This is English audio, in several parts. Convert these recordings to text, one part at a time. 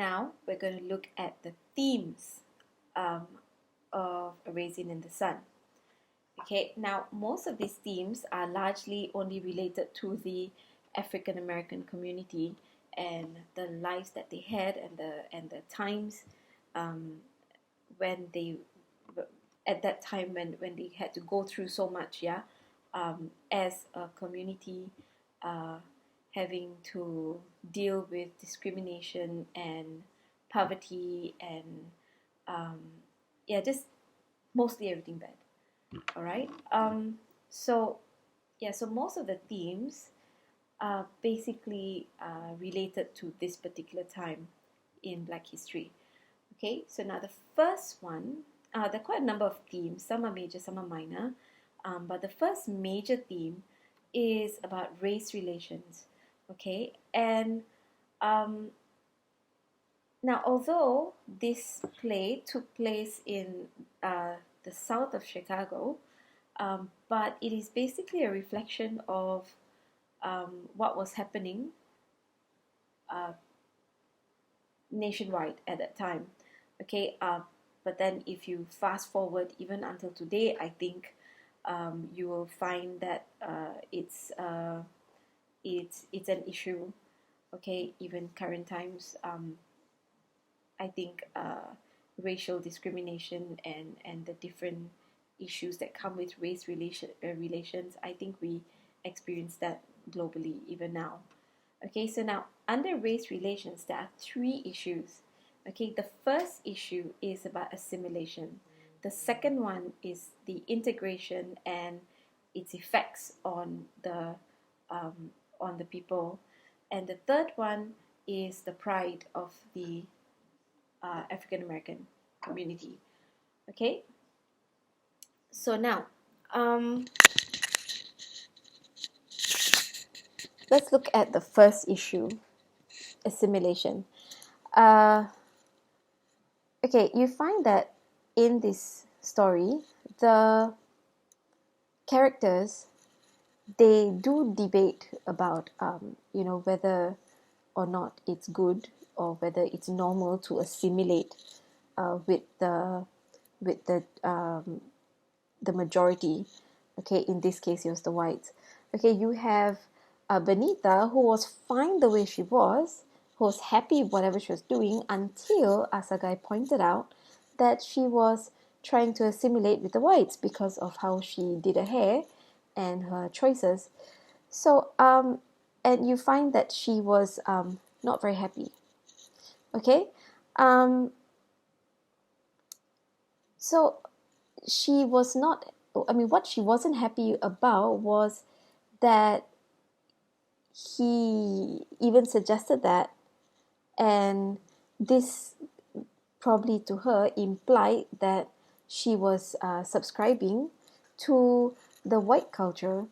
now we're going to look at the themes of A Raisin in the Sun. Okay, now most of these themes are largely only related to the African American community and the lives that they had and the times when they at that time when they had to go through so much, as a community, having to deal with discrimination and poverty and just mostly everything bad. All right. So most of the themes are basically related to this particular time in Black history. Okay, so now the first one, there are quite a number of themes. Some are major, some are minor. But the first major theme is about race relations. Okay, and now although this play took place in the south of Chicago, but it is basically a reflection of what was happening nationwide at that time. Okay, but then if you fast forward even until today, I think you will find that it's an issue. Okay, even current times. I think racial discrimination and the different issues that come with race relations, I think we experience that globally even now. Okay, so now under race relations, there are three issues. Okay, the first issue is about assimilation. The second one is the integration and its effects on the people, and the third one is the pride of the African American community. Okay, so now let's look at the first issue, assimilation. Okay, you find that in this story, the characters, they do debate about whether or not it's good or whether it's normal to assimilate with the majority. Okay, in this case it was the whites. Okay, you have Benita, who was fine the way she was, who was happy with whatever she was doing, until Asagai pointed out that she was trying to assimilate with the whites because of how she did her hair and her choices. So and you find that she was not very happy. Okay, so she was not, what she wasn't happy about was that he even suggested that, and this probably to her implied that she was subscribing to the white culture.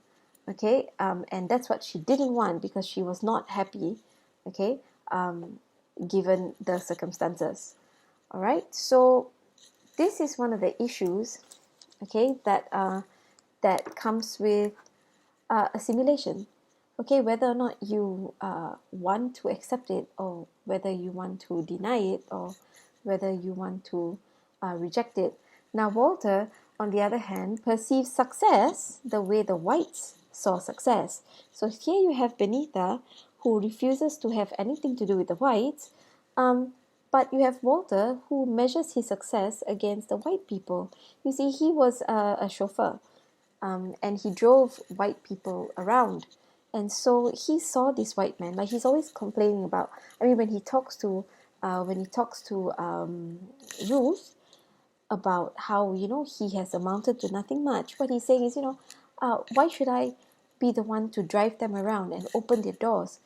Okay, and that's what she didn't want because she was not happy. Okay, given the circumstances. All right, so this is one of the issues, okay, that comes with assimilation. Okay, whether or not you want to accept it, or whether you want to deny it, or whether you want to reject it. Now, Walter, on the other hand, perceives success the way the whites saw success. So here you have Benita, who refuses to have anything to do with the whites, but you have Walter, who measures his success against the white people. You see, he was a chauffeur, and he drove white people around. And so he saw this white man, like he's always complaining about. When he talks to Ruth about how he has amounted to nothing much, what he's saying is, why should I be the one to drive them around and open their doors?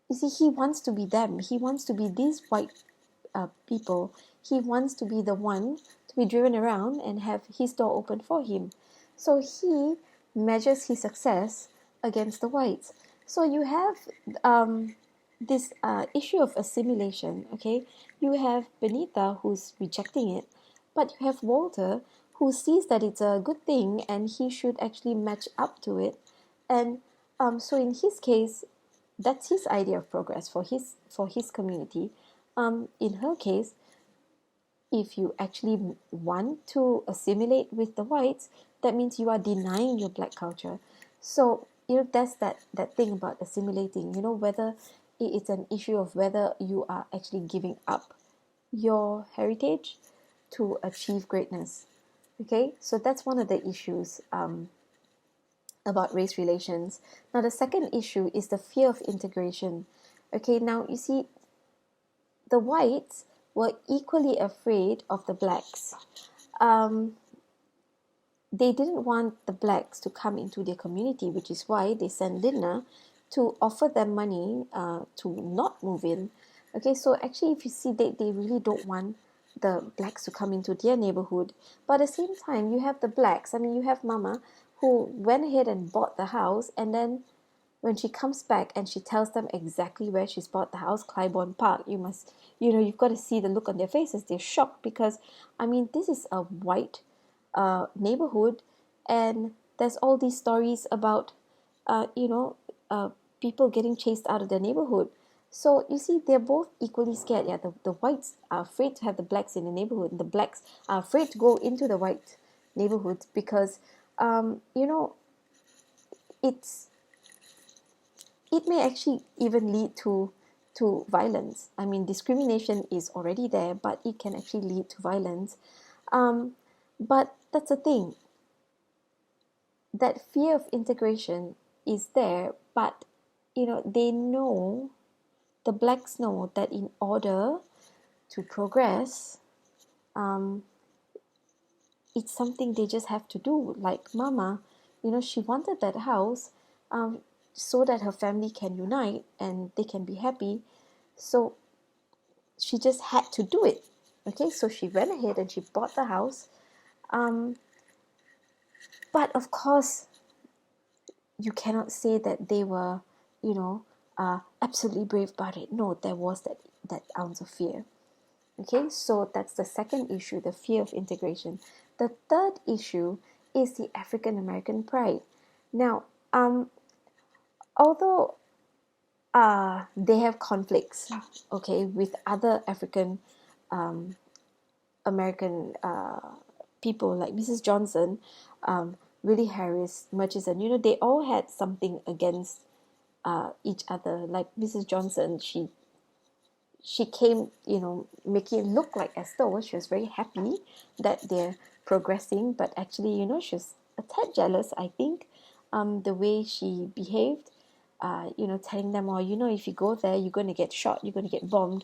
You see, he wants to be them. He wants to be these white people. He wants to be the one to be driven around and have his door open for him. So he measures his success against the whites. So you have this issue of assimilation. Okay, you have Benita, who's rejecting it, but you have Walter, who sees that it's a good thing and he should actually match up to it. And so in his case, that's his idea of progress for his community. in her case, if you actually want to assimilate with the whites, that means you are denying your black culture. So, that's that thing about assimilating, whether it's an issue of whether you are actually giving up your heritage to achieve greatness. Okay, so that's one of the issues about race relations. Now, the second issue is the fear of integration. Okay, now you see, the whites were equally afraid of the blacks. Um, they didn't want the blacks to come into their community, which is why they sent Lina to offer them money to not move in. Okay, so actually, if you see, they really don't want the blacks to come into their neighborhood. But at the same time, you have the blacks. I mean, you have Mama who went ahead and bought the house, and then when she comes back and she tells them exactly where she's bought the house, Clybourne Park, you've got to see the look on their faces. They're shocked because, I mean, this is a white neighborhood, and there's all these stories about, people getting chased out of their neighborhood. So you see, they're both equally scared. Yeah, the whites are afraid to have the blacks in the neighborhood, and the blacks are afraid to go into the white neighborhoods because, it's it may actually even lead to violence. I mean, discrimination is already there, but it can actually lead to violence. But that's the thing. That fear of integration is there, but they know, the blacks know that in order to progress, um, it's something they just have to do. Like Mama, she wanted that house, so that her family can unite and they can be happy. So she just had to do it. Okay, so she went ahead and she bought the house. But of course, you cannot say that they were, absolutely brave about it. No, there was that ounce of fear. Okay, so that's the second issue, the fear of integration. The third issue is the African American pride. Now, although they have conflicts, okay, with other African American people like Mrs. Johnson, Willie Harris, Murchison, they all had something against each other. Like Mrs. Johnson, she came, making it look like as though she was very happy that they're progressing, but actually, she was a tad jealous, I think, the way she behaved, telling them, oh, if you go there, you're going to get shot, you're going to get bombed.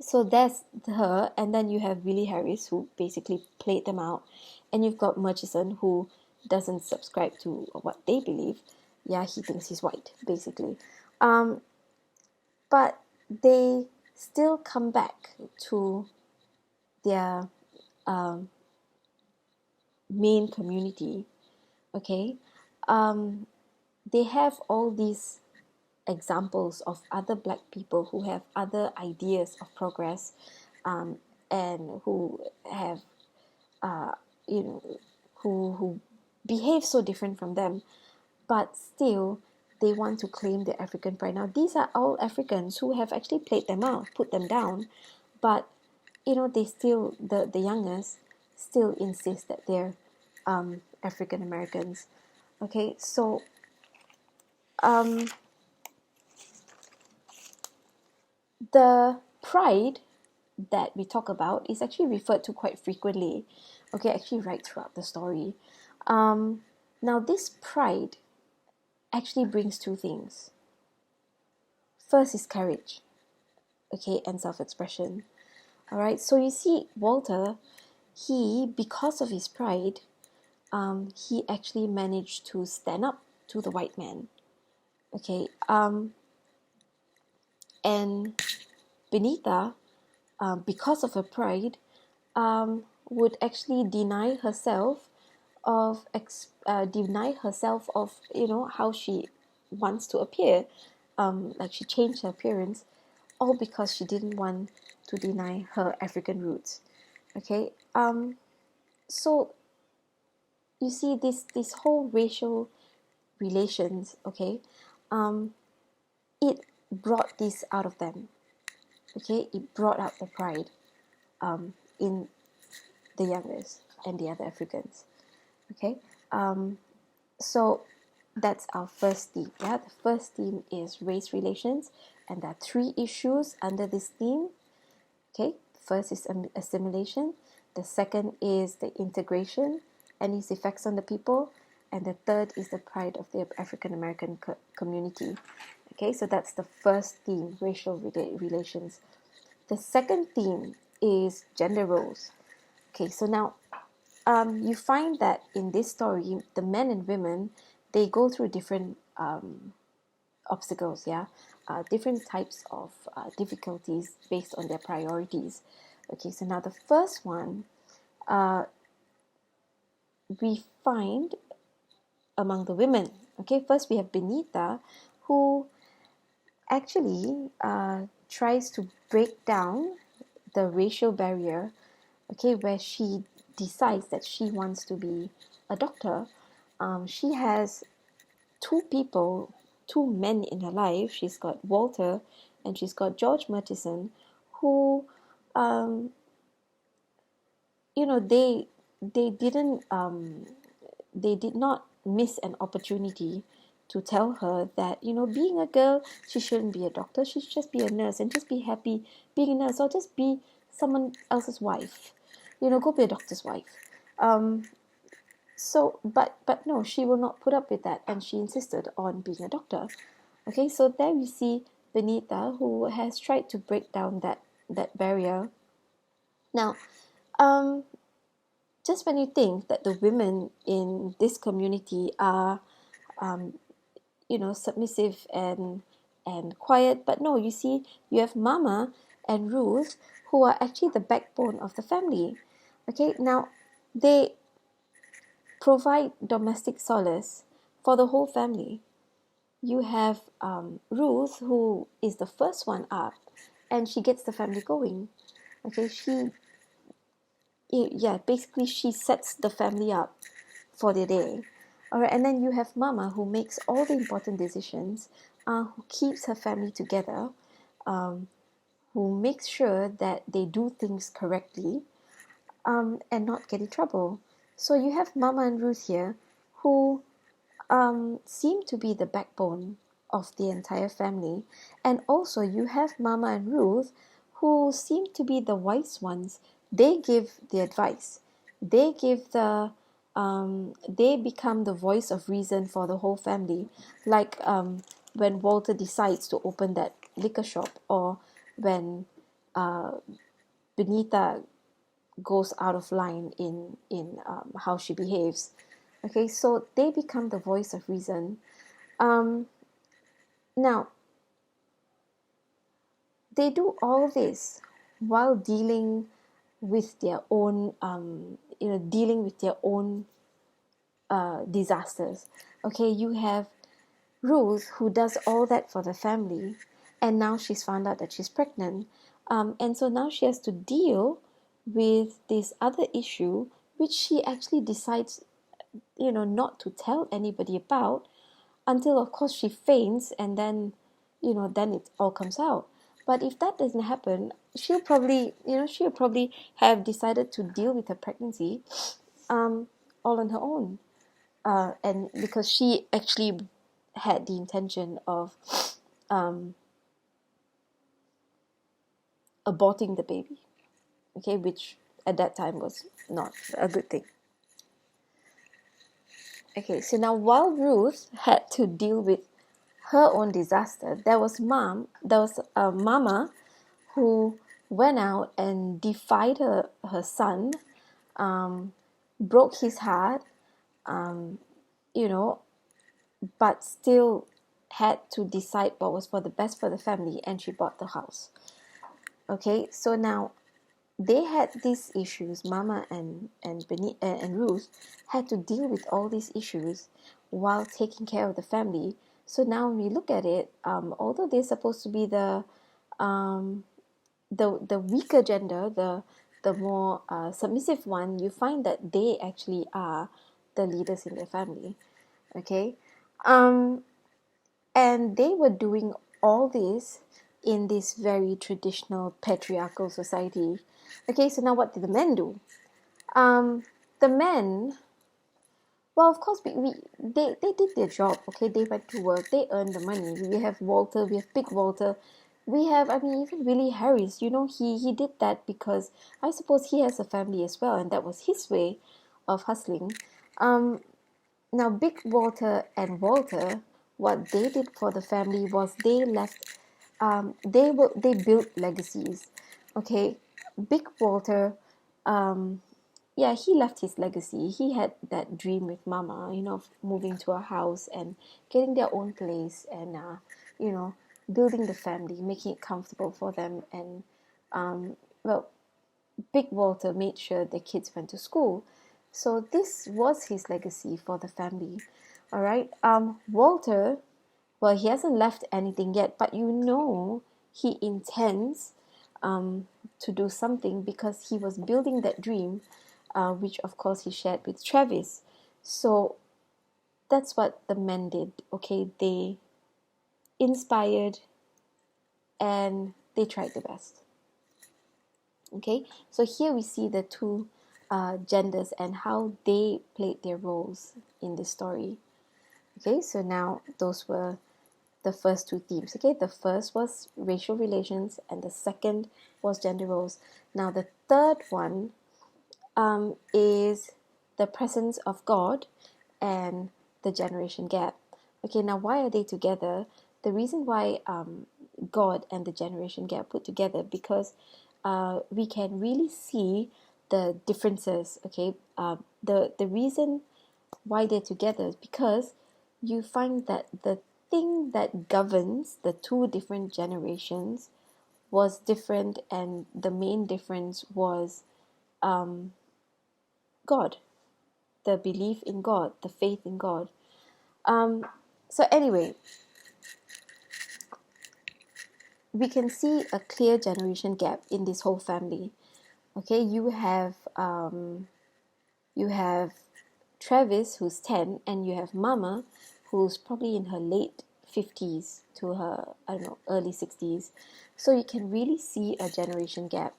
So that's her, and then you have Willie Harris, who basically played them out, and you've got Murchison, who doesn't subscribe to what they believe. Yeah, he thinks he's white, basically. But they still come back to their main community. Okay, they have all these examples of other black people who have other ideas of progress, and who have you know who behave so different from them, but still they want to claim their African pride. Now these are all Africans who have actually played them out, put them down, but they still, the youngest still insist that they're African Americans. Okay, so the pride that we talk about is actually referred to quite frequently, okay, actually right throughout the story. Now this pride actually brings two things. First is courage, okay, and self-expression. All right, so you see, Walter, because of his pride, he actually managed to stand up to the white man, okay, and Benita, because of her pride, would actually deny herself of how she wants to appear, like she changed her appearance, all because she didn't want to deny her African roots. Okay, so you see, this whole racial relations, okay, it brought this out of them. Okay, it brought out the pride in the youngest and the other Africans. Okay, so that's our first theme. Yeah, the first theme is race relations, and there are three issues under this theme. Okay, first is assimilation, the second is the integration and its effects on the people, and the third is the pride of the African American community. Okay, so that's the first theme, racial relations. The second theme is gender roles. Okay, so now you find that in this story, the men and women, they go through different obstacles, yeah, different types of difficulties based on their priorities. Okay, so now the first one we find among the women. Okay, first we have Benita, who actually tries to break down the racial barrier, okay, where she decides that she wants to be a doctor. She has two men in her life. She's got Walter and she's got George Murchison, who, um, they didn't, they did not miss an opportunity to tell her that, being a girl, she shouldn't be a doctor. She should just be a nurse and just be happy being a nurse, or just be someone else's wife. Go be a doctor's wife. So, but no, she will not put up with that, and she insisted on being a doctor. Okay, so there we see Benita, who has tried to break down that barrier. Now, just when you think that the women in this community are, submissive and quiet, but no, you see, you have Mama and Ruth, who are actually the backbone of the family. Okay, now they provide domestic solace for the whole family. You have Ruth, who is the first one up, and she gets the family going. Okay, basically she sets the family up for the day. All right, and then you have Mama, who makes all the important decisions, who keeps her family together, who makes sure that they do things correctly, and not get in trouble. So you have Mama and Ruth here, who seem to be the backbone of the entire family. And also you have Mama and Ruth, who seem to be the wise ones. They give the advice. They give they become the voice of reason for the whole family. Like when Walter decides to open that liquor shop, or when Benita goes out of line in how she behaves. Okay, so they become the voice of reason. Now, they do all this while dealing with their own, disasters. Okay, you have Ruth, who does all that for the family, and now she's found out that she's pregnant. And so now she has to deal with this other issue, which she actually decides, not to tell anybody about, until of course she faints, and then then it all comes out. But if that doesn't happen, she'll probably have decided to deal with her pregnancy all on her own, and because she actually had the intention of aborting the baby, okay, which at that time was not a good thing. Okay, so now while Ruth had to deal with her own disaster, there was Mama who went out and defied her son, broke his heart, you know, but still had to decide what was for the best for the family, and she bought the house. Okay, so now they had these issues. Mama and Ruth had to deal with all these issues while taking care of the family. So now when we look at it, although they're supposed to be the weaker gender, the more submissive one, you find that they actually are the leaders in their family. Okay, and they were doing all this in this very traditional patriarchal society. Okay, so now what did the men do? The men, well, of course, they did their job. Okay, they went to work, they earned the money. We have Walter, we have Big Walter, we have, I mean, even Willie Harris. You know, he did that because I suppose he has a family as well, and that was his way of hustling. Now, Big Walter and Walter, what they did for the family was they left. They built legacies. Okay, Big Walter, yeah, he left his legacy. He had that dream with Mama, you know, of moving to a house and getting their own place, and you know, building the family, making it comfortable for them, and well, Big Walter made sure the kids went to school. So this was his legacy for the family. All right. Walter, well, he hasn't left anything yet, but you know he intends to do something because he was building that dream, which of course he shared with Travis. So that's what the men did. Okay, they inspired and they tried their best. Okay, so here we see the two genders and how they played their roles in this story. Okay, so now those were the first two themes. Okay, the first was racial relations and the second was gender roles. Now the third one is the presence of God and the generation gap. Okay, now why are they together? The reason why God and the generation gap put together, because we can really see the differences. Okay, the reason why they're together is because you find that the thing that governs the two different generations was different, and the main difference was God, the belief in God, the faith in God. So anyway, we can see a clear generation gap in this whole family. Okay, you have Travis, who's 10, and you have Mama, who's probably in her late 50s to her, I don't know, early 60s. So you can really see a generation gap.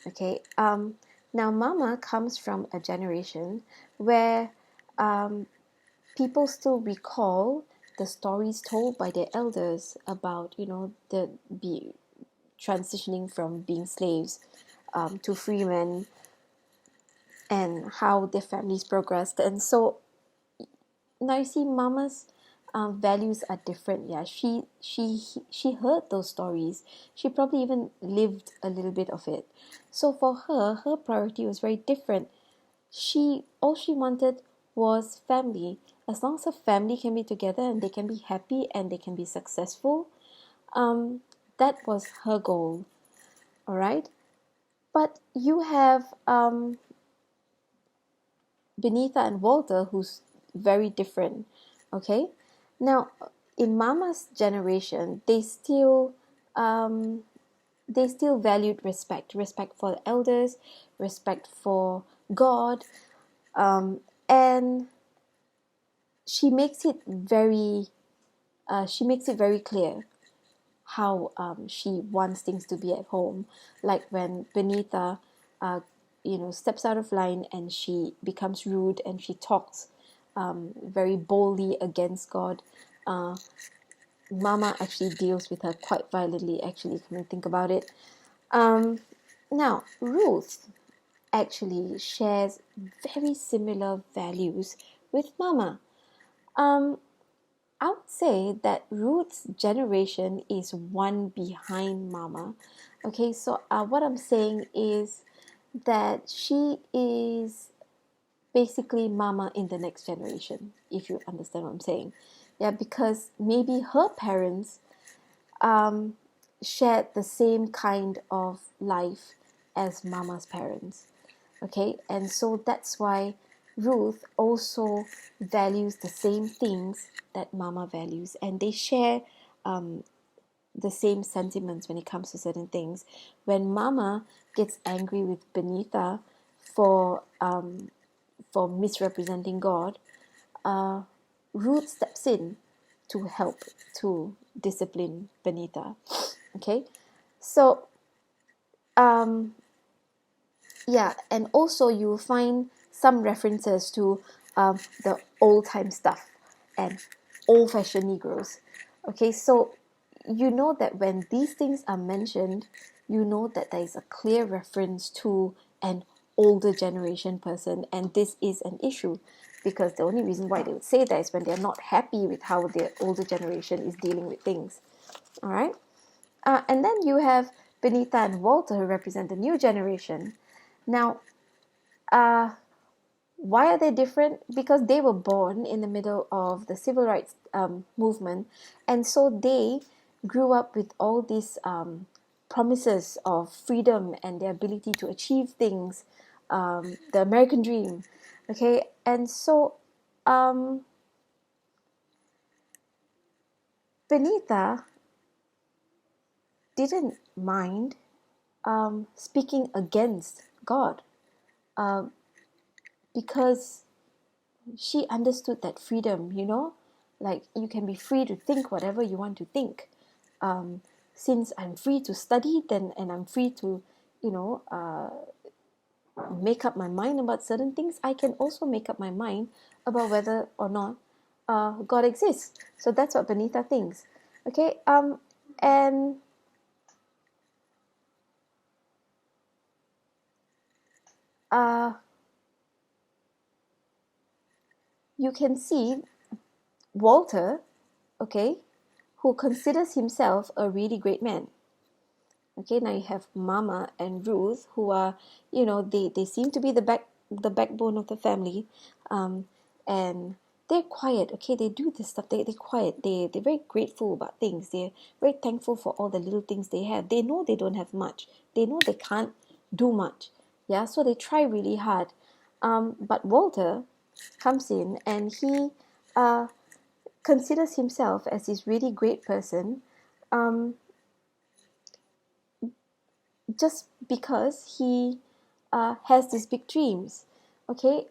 Okay, now Mama comes from a generation where people still recall the stories told by their elders about, you know, the be transitioning from being slaves to free men, and how their families progressed. And so now you see Mama's values are different. Yeah, she heard those stories. She probably even lived a little bit of it. So for her, her priority was very different. All she wanted was family. As long as her family can be together and they can be happy and they can be successful, that was her goal. All right. But you have Benita and Walter, who's very different. Okay, now in Mama's generation, they still valued respect for the elders, respect for God, and she makes it very clear how she wants things to be at home. Like when Benita, steps out of line and she becomes rude and she talks very boldly against God. Mama actually deals with her quite violently, actually, when you think about it. Now, Ruth actually shares very similar values with Mama. I would say that Ruth's generation is one behind Mama. Okay, so what I'm saying is that she is basically Mama in the next generation, if you understand what I'm saying. Yeah, because maybe her parents shared the same kind of life as Mama's parents. Okay, and so that's why Ruth also values the same things that Mama values, and they share the same sentiments when it comes to certain things. When Mama gets angry with Benita for misrepresenting God, Ruth steps in to help to discipline Benita. Okay, so yeah, and also you find some references to the old time stuff and old fashioned Negroes. Okay, so you know that when these things are mentioned, you know that there is a clear reference to an older generation person, and this is an issue because the only reason why they would say that is when they're not happy with how the older generation is dealing with things. All right. And then you have Benita and Walter who represent the new generation. Now, why are they different? Because they were born in the middle of the civil rights movement, and so they grew up with all these promises of freedom and the ability to achieve things, the American dream. Okay, and so Benita didn't mind speaking against God because she understood that freedom, like you can be free to think whatever you want to think. Since I'm free to study, then and I'm free to, make up my mind about certain things, I can also make up my mind about whether or not God exists. So that's what Benita thinks. Okay, and uh, you can see Walter, okay, who considers himself a really great man. Okay, now you have Mama and Ruth, who are, they seem to be the backbone of the family, and they're quiet. Okay, they do this stuff. They're quiet. They're very grateful about things. They're very thankful for all the little things they have. They know they don't have much. They know they can't do much. Yeah, so they try really hard. But Walter comes in and he considers himself as this really great person. Um, just because he has these big dreams. Okay,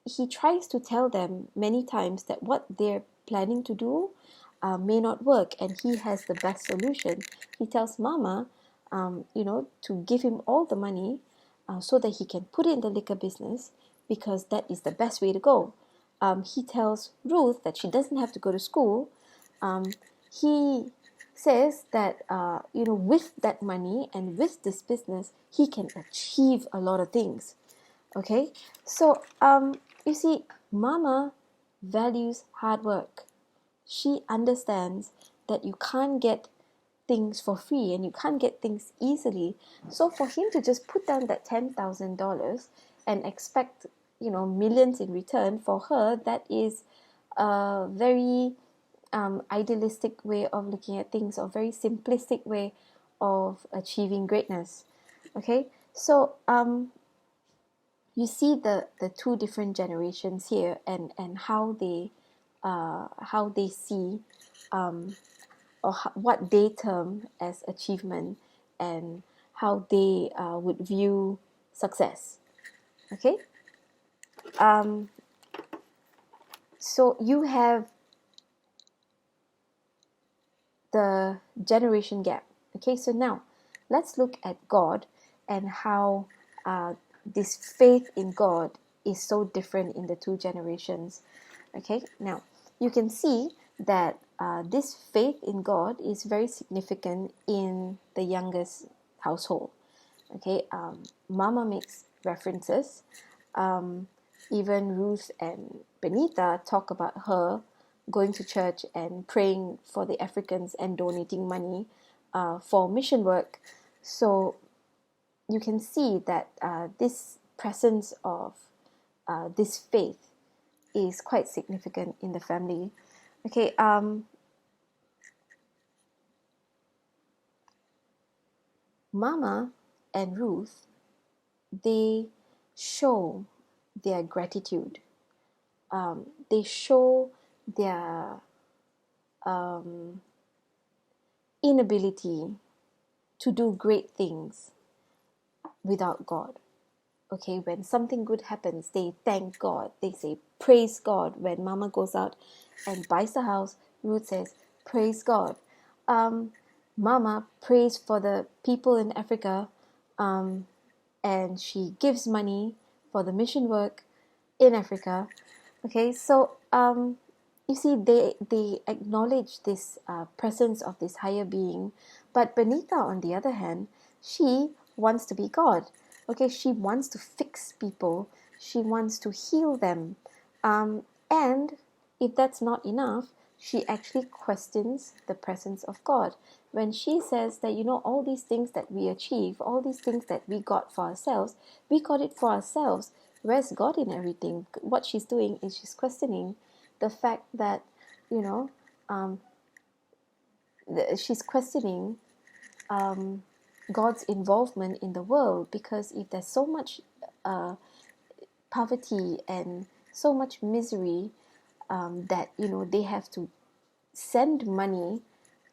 he tries to tell them many times that what they're planning to do may not work, and he has the best solution. He tells Mama, to give him all the money so that he can put it in the liquor business because that is the best way to go. He tells Ruth that she doesn't have to go to school. He says that with that money and with this business he can achieve a lot of things. Okay, so you see, Mama values hard work. She understands that you can't get things for free and you can't get things easily. So for him to just put down that $10,000 and expect millions in return, for her that is a very idealistic way of looking at things, or very simplistic way of achieving greatness. Okay, so you see the two different generations here, and how they see what they term as achievement, and how they would view success. Okay, so you have the generation gap. Okay, so now let's look at God and how this faith in God is so different in the two generations. Okay, now you can see that this faith in God is very significant in the youngest household. Okay, Mama makes references. Even Ruth and Benita talk about her going to church and praying for the Africans and donating money for mission work. So you can see that this presence of this faith is quite significant in the family. Okay, Mama and Ruth, they show their gratitude. They show their inability to do great things without God. Okay, when something good happens, they thank God. They say, praise God. When Mama goes out and buys the house, Ruth says, praise God. Mama prays for the people in Africa, and she gives money for the mission work in Africa. Okay, so you see, they acknowledge this presence of this higher being, but Benita, on the other hand, she wants to be God. Okay, she wants to fix people. She wants to heal them, and if that's not enough, she actually questions the presence of God when she says that, all these things that we achieve, all these things that we got for ourselves, we got it for ourselves. Where's God in everything? What she's doing is she's questioning the fact that, you know, um, she's questioning God's involvement in the world, because if there's so much poverty and so much misery, that they have to send money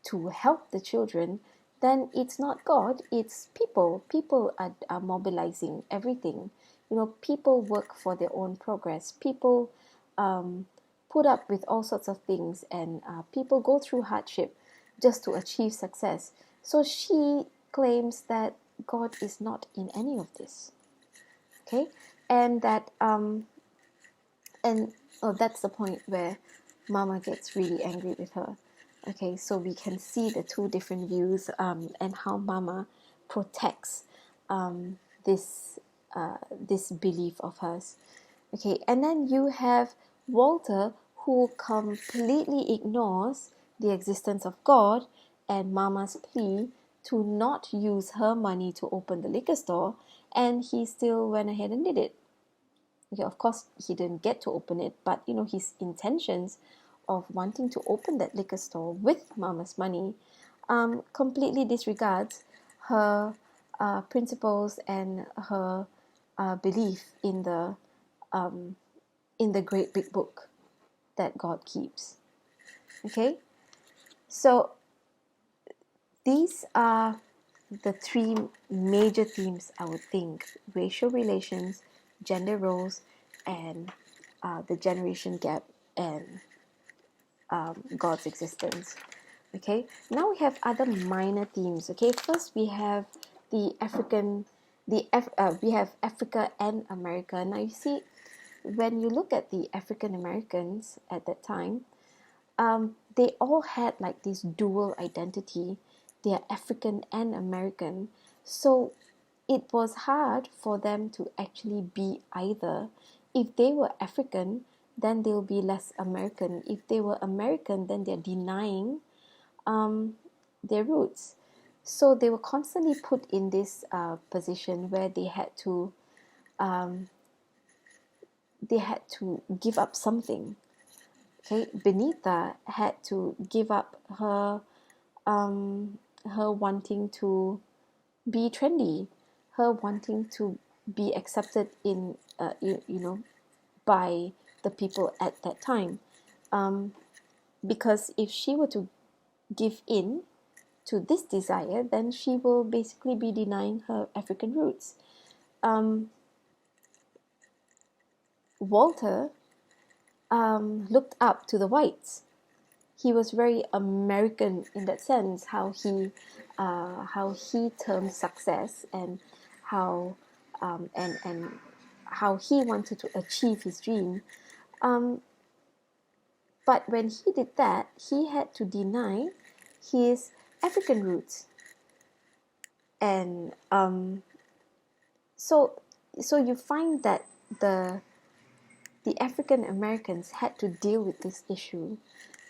to help the children, then it's not God, it's people. People are mobilizing everything. People work for their own progress. People put up with all sorts of things, and people go through hardship just to achieve success. So she claims that God is not in any of this. Okay, and that and oh, that's the point where Mama gets really angry with her. Okay, so we can see the two different views, and how Mama protects this this belief of hers. Okay, and then you have Walter, who completely ignores the existence of God and Mama's plea to not use her money to open the liquor store, and he still went ahead and did it. Okay, of course, he didn't get to open it, but his intentions of wanting to open that liquor store with Mama's money completely disregards her principles and her belief in the great big book that God keeps. Okay, so these are the three major themes, I would think: racial relations, gender roles, and the generation gap, and God's existence. Okay, now we have other minor themes. Okay, first we have the we have Africa and America. Now you see, when you look at the African Americans at that time, they all had like this dual identity. They are African and American. So it was hard for them to actually be either. If they were African, then they'll be less American. If they were American, then they're denying their roots. So they were constantly put in this position where um, they had to give up something. Okay, Benita had to give up her wanting to be trendy, her wanting to be accepted in by the people at that time, because if she were to give in to this desire, then she will basically be denying her African roots. Walter looked up to the whites. He was very American in that sense, how he termed success, and how and how he wanted to achieve his dream. But when he did that, he had to deny his African roots, and so you find that the African Americans had to deal with this issue.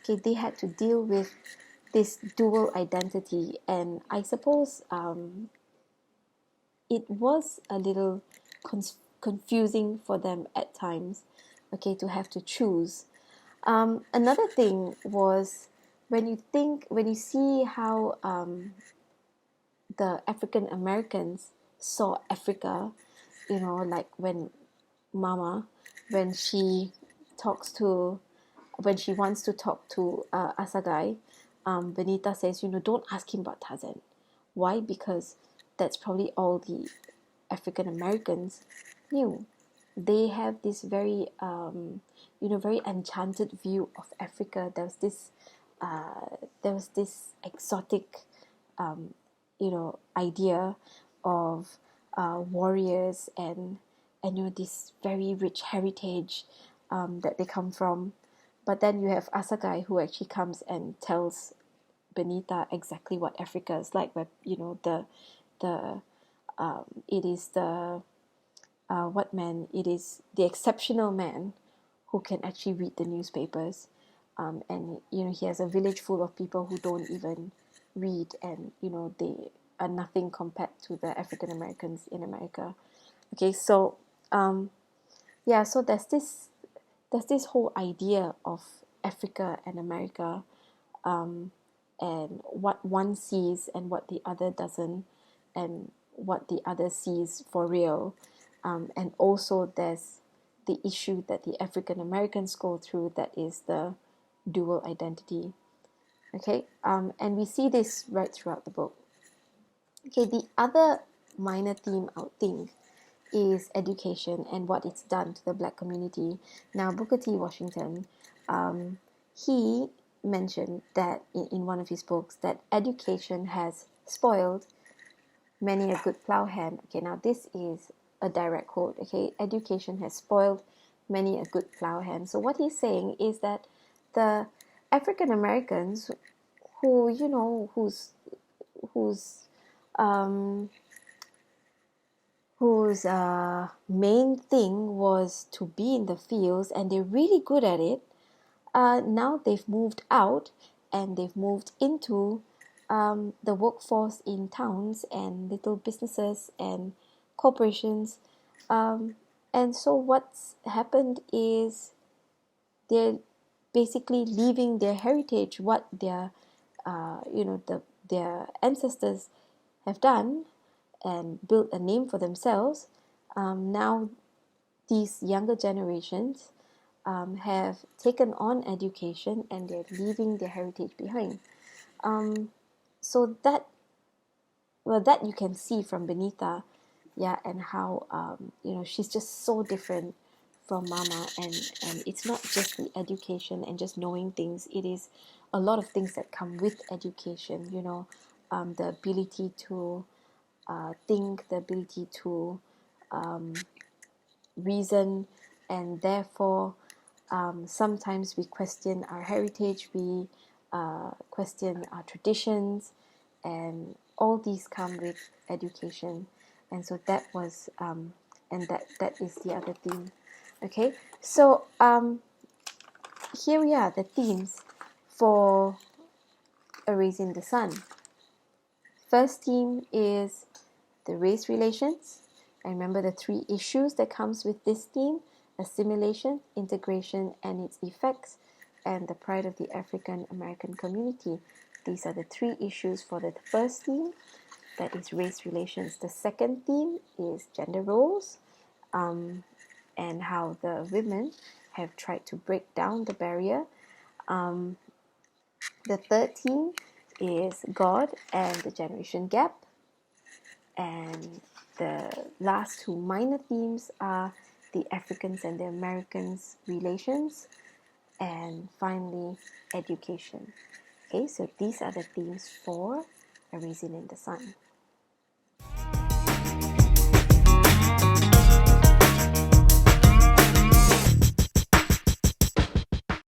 Okay, they had to deal with this dual identity, and I suppose it was a little confusing for them at times. Okay, to have to choose. Another thing was, when you see how the African Americans saw Africa, like when Mama, when she talks to, when she wants to talk to Asagai, Benita says, don't ask him about Tarzan. Why? Because that's probably all the African Americans knew. They have this very, very enchanted view of Africa. There was this exotic idea of warriors and this very rich heritage that they come from. But then you have Asagai, who actually comes and tells Benita exactly what Africa is like, where the it is the what man? It is the exceptional man who can actually read the newspapers, and he has a village full of people who don't even read, and they are nothing compared to the African Americans in America. Okay, so so there's this whole idea of Africa and America, and what one sees and what the other doesn't, and what the other sees for real. And also there's the issue that the African Americans go through, that is the dual identity. Okay, and we see this right throughout the book. Okay, the other minor theme, I would think, is education and what it's done to the Black community. Now, Booker T. Washington, he mentioned that in one of his books, that education has spoiled many a good plowhand. Okay, now this is a direct quote. Okay, education has spoiled many a good plowhand. So what he's saying is that the African Americans who whose main thing was to be in the fields, and they're really good at it. Now they've moved out, and they've moved into the workforce in towns and little businesses and corporations. And so what's happened is they're basically leaving their heritage, what their their ancestors have done and built a name for themselves. Now these younger generations have taken on education, and they're leaving their heritage behind. So that you can see from Benita, and how she's just so different from Mama, and it's not just the education and just knowing things. It is a lot of things that come with education. The ability to think, the ability to reason, and therefore sometimes we question our heritage, we question our traditions, and all these come with education. And so that was and that is the other theme. Okay, so here we are, the themes for A Raisin in the Sun. First theme is the race relations. And remember the three issues that comes with this theme: assimilation, integration, and its effects, and the pride of the African American community. These are the three issues for the first theme, that is race relations. The second theme is gender roles, and how the women have tried to break down the barrier. The third theme is God and the generation gap. And the last two minor themes are the Africans and the Americans relations, and finally education. Okay, so these are the themes for A Raisin in the Sun.